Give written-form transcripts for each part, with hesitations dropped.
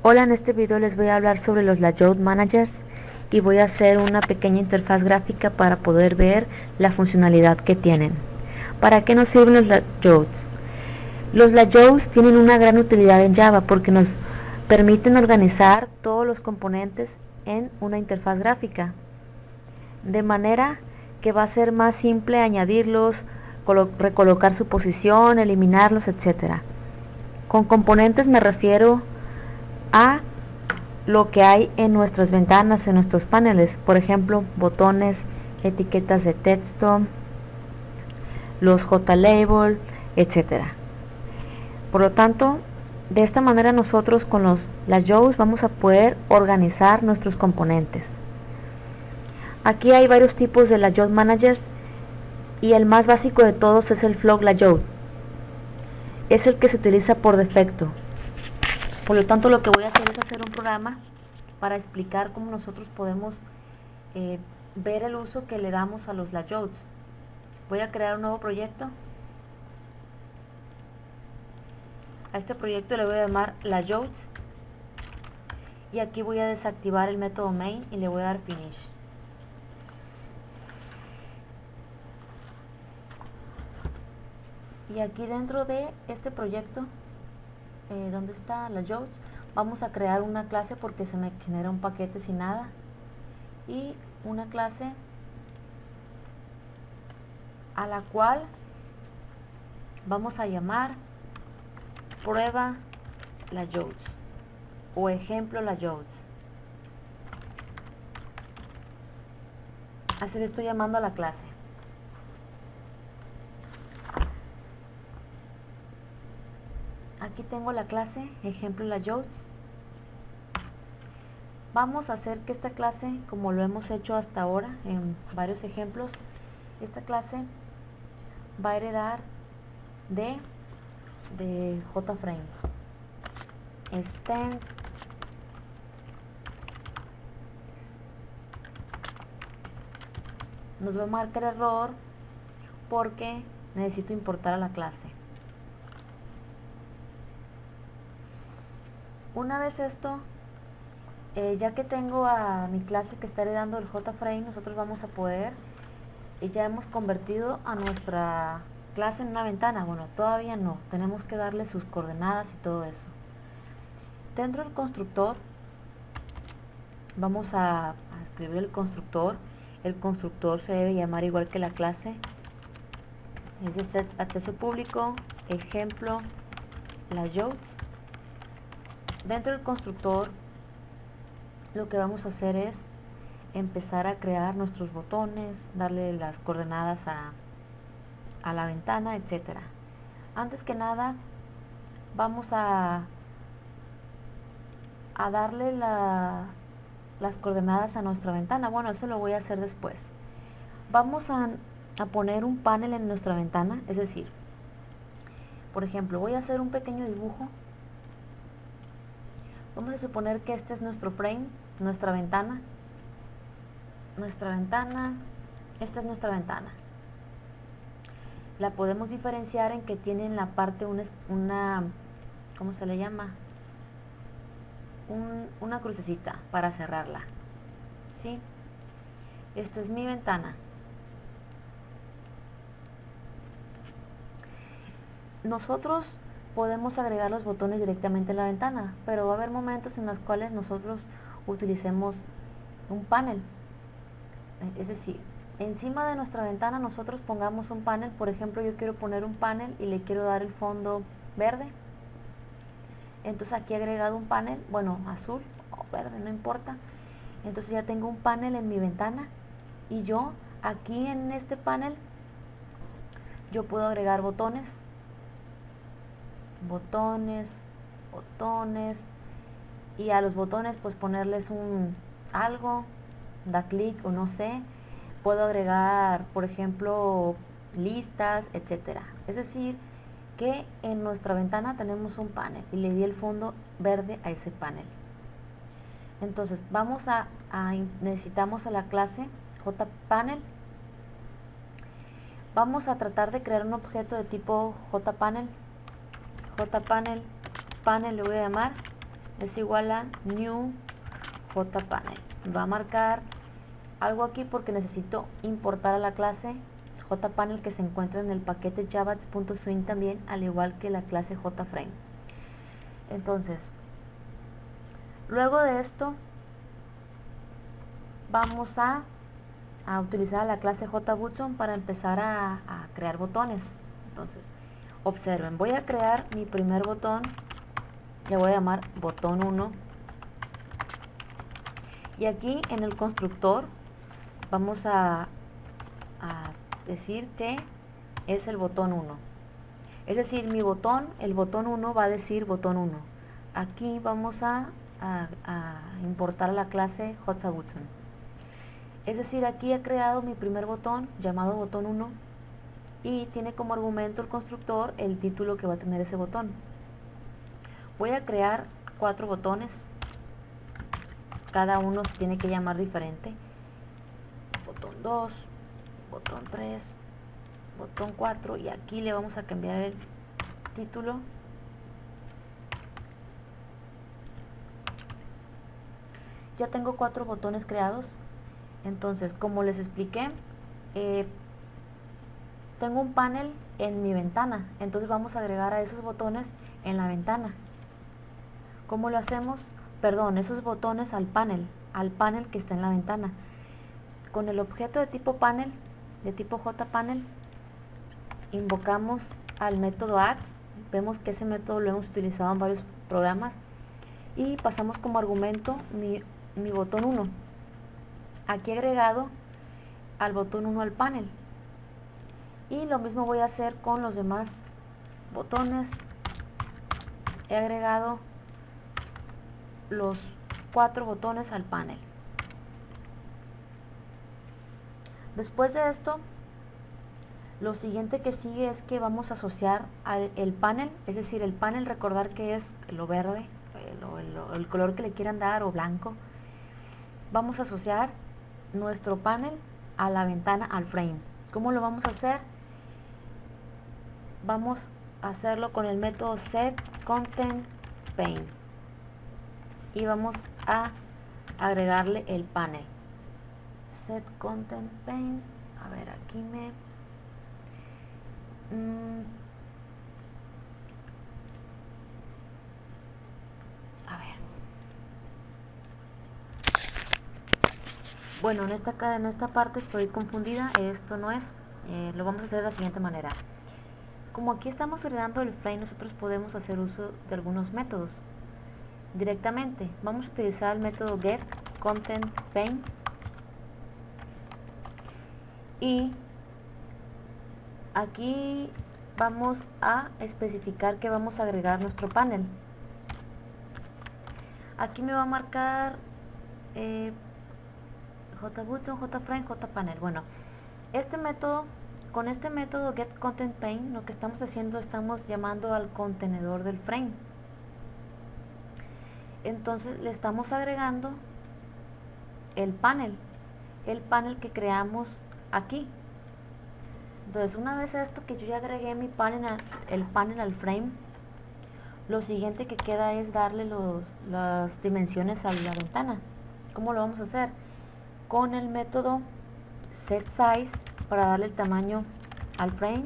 Hola, en este video les voy a hablar sobre los Layout Managers y voy a hacer una pequeña interfaz gráfica para poder ver la funcionalidad que tienen. ¿Para qué nos sirven los Layouts? Los Layouts tienen una gran utilidad en Java porque nos permiten organizar todos los componentes en una interfaz gráfica, de manera que va a ser más simple añadirlos, recolocar su posición, eliminarlos, etc. Con componentes me refiero a lo que hay en nuestras ventanas, en nuestros paneles, por ejemplo, botones, etiquetas de texto, los JLabel, etcétera. Por lo tanto, de esta manera nosotros con los layouts vamos a poder organizar nuestros componentes. Aquí hay varios tipos de layout managers y el más básico de todos es el Flow Layout. Es el que se utiliza por defecto. Por lo tanto, lo que voy a hacer es hacer un programa para explicar cómo nosotros podemos ver el uso que le damos a los layouts. Voy a crear un nuevo proyecto. A este proyecto le voy a llamar layouts y aquí voy a desactivar el método main y le voy a dar finish. Y aquí dentro de este proyecto, donde está layouts, vamos a crear una clase porque se me genera un paquete sin nada y una clase a la cual vamos a llamar prueba layouts o ejemplo layouts. Así le estoy llamando a la clase. Aquí tengo la clase ejemplo layouts. Vamos a hacer que esta clase, como lo hemos hecho hasta ahora en varios ejemplos, esta clase va a heredar de JFrame. Extends nos va a marcar error porque necesito importar a la clase. Una vez esto, ya que tengo a mi clase que está heredando el JFrame, nosotros vamos a poder, ya hemos convertido a nuestra clase en una ventana. Bueno, todavía no, tenemos que darle sus coordenadas y todo eso. Dentro del constructor vamos a escribir el constructor. El constructor se debe llamar igual que la clase. Es de acceso público, ejemplo, layouts. Dentro del constructor lo que vamos a hacer es empezar a crear nuestros botones, darle las coordenadas a la ventana, etcétera. Antes que nada vamos a darle las coordenadas a nuestra ventana. Bueno, eso lo voy a hacer después. Vamos a poner un panel en nuestra ventana, es decir, por ejemplo, voy a hacer un pequeño dibujo. Vamos a suponer que este es nuestro frame, nuestra ventana. Esta es nuestra ventana. La podemos diferenciar en que tiene en la parte una ¿cómo se le llama? Una crucecita para cerrarla. ¿Sí? Esta es mi ventana. Nosotros podemos agregar los botones directamente en la ventana, pero va a haber momentos en los cuales nosotros utilicemos un panel. Es decir, encima de nuestra ventana nosotros pongamos un panel. Por ejemplo, yo quiero poner un panel y le quiero dar el fondo verde. Entonces aquí he agregado un panel, bueno, azul o verde, no importa. Entonces ya tengo un panel en mi ventana y yo aquí en este panel yo puedo agregar botones, y a los botones pues ponerles algo, da clic o no sé. Puedo agregar, por ejemplo, listas, etcétera. Es decir, que en nuestra ventana tenemos un panel y le di el fondo verde a ese panel. Entonces vamos necesitamos a la clase JPanel. Vamos a tratar de crear un objeto de tipo JPanel. JPanel, panel le voy a llamar, es igual a new jpanel. Va a marcar algo aquí porque necesito importar a la clase jpanel que se encuentra en el paquete java.swing también, al igual que la clase jframe. Entonces, luego de esto vamos a utilizar la clase jbutton para empezar a crear botones. Entonces, observen, voy a crear mi primer botón, le voy a llamar botón 1, y aquí en el constructor vamos a decir que es el botón 1. Es decir, mi botón, el botón 1 va a decir botón 1. Aquí vamos a importar la clase jbutton. Es decir, aquí he creado mi primer botón llamado botón 1 y tiene como argumento el constructor el título que va a tener ese botón. Voy a crear 4 botones, cada uno se tiene que llamar diferente. Botón 2, botón 3, botón 4, y aquí le vamos a cambiar el título. Ya tengo 4 botones creados. Entonces, como les expliqué, tengo un panel en mi ventana, entonces vamos a agregar a esos botones en la ventana. ¿Cómo lo hacemos? Perdón, esos botones al panel que está en la ventana. Con el objeto de tipo panel, de tipo jpanel, invocamos al método adds. Vemos que ese método lo hemos utilizado en varios programas y pasamos como argumento mi botón 1. Aquí he agregado al botón 1 al panel, y lo mismo voy a hacer con los demás botones. He agregado los 4 botones al panel. Después de esto, lo siguiente que sigue es que vamos a asociar el panel, es decir, el panel, recordar que es lo verde, el color que le quieran dar, o blanco. Vamos a asociar nuestro panel a la ventana, al frame. ¿Cómo lo vamos a hacer? Vamos a hacerlo con el método setContentPane y vamos a agregarle el panel. setContentPane, a ver, aquí a ver, bueno, en esta parte estoy confundida, esto no es, lo vamos a hacer de la siguiente manera. Como aquí estamos heredando el frame, nosotros podemos hacer uso de algunos métodos directamente. Vamos a utilizar el método getContentPane y aquí vamos a especificar que vamos a agregar nuestro panel. Aquí me va a marcar jbutton, jframe, jpanel. Bueno, con este método getContentPane, lo que estamos haciendo, estamos llamando al contenedor del frame. Entonces le estamos agregando el panel que creamos aquí. Entonces, una vez esto, que yo ya agregué el panel al frame, lo siguiente que queda es darle las dimensiones a la ventana. ¿Cómo lo vamos a hacer? Con el método setSize, para darle el tamaño al frame,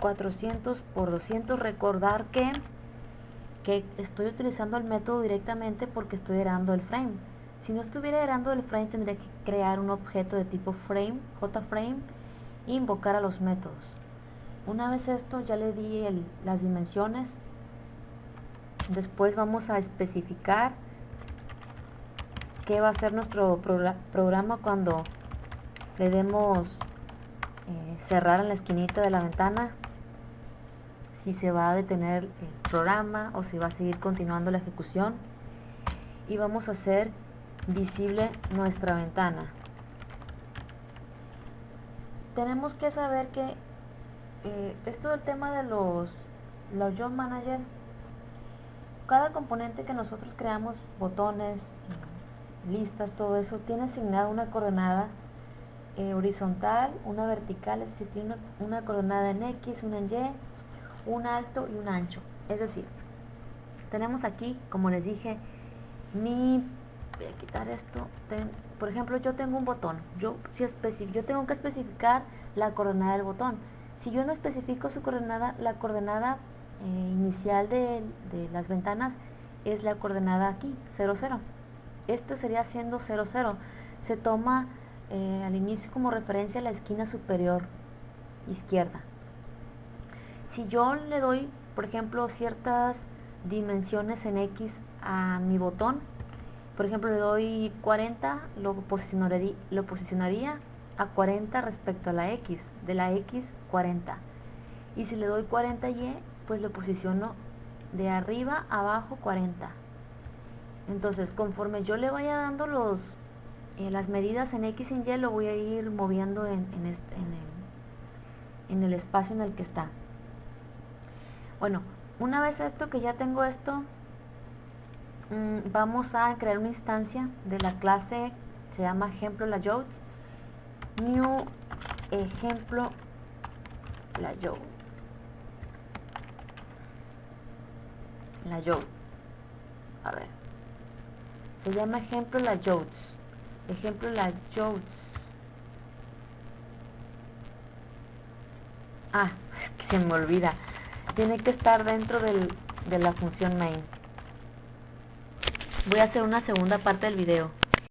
400 por 200. Recordar que estoy utilizando el método directamente porque estoy heredando el frame. Si no estuviera heredando el frame, tendría que crear un objeto de tipo frame, jframe, e invocar a los métodos. Una vez esto, ya le di las dimensiones. Después vamos a especificar qué va a ser nuestro programa cuando le demos cerrar en la esquinita de la ventana, si se va a detener el programa o si va a seguir continuando la ejecución, y vamos a hacer visible nuestra ventana. Tenemos que saber que esto del tema de los Job Manager, cada componente que nosotros creamos, botones, listas, todo eso, tiene asignada una coordenada horizontal, una vertical, es decir, tiene una coordenada en X, una en Y, un alto y un ancho. Es decir, tenemos aquí, como les dije, voy a quitar esto. Por ejemplo, yo tengo un botón. Yo tengo que especificar la coordenada del botón. Si yo no especifico su coordenada, la coordenada inicial de las ventanas es la coordenada aquí, 0, 0. Este sería siendo 0, 0. Se toma al inicio como referencia a la esquina superior izquierda. Si yo le doy, por ejemplo, ciertas dimensiones en X a mi botón, por ejemplo, le doy 40, lo posicionaría a 40 respecto a la X, de la X 40. Y si le doy 40Y, pues lo posiciono de arriba a abajo 40. Entonces, conforme yo le vaya dando las medidas en X y en Y, lo voy a ir moviendo en el espacio en el que está. Bueno, una vez esto, que ya tengo esto, vamos a crear una instancia de la clase, se llama ejemplo layout, new ejemplo layout, a ver, se llama ejemplo layouts, es que se me olvida, tiene que estar dentro de la función main. Voy a hacer una segunda parte del video.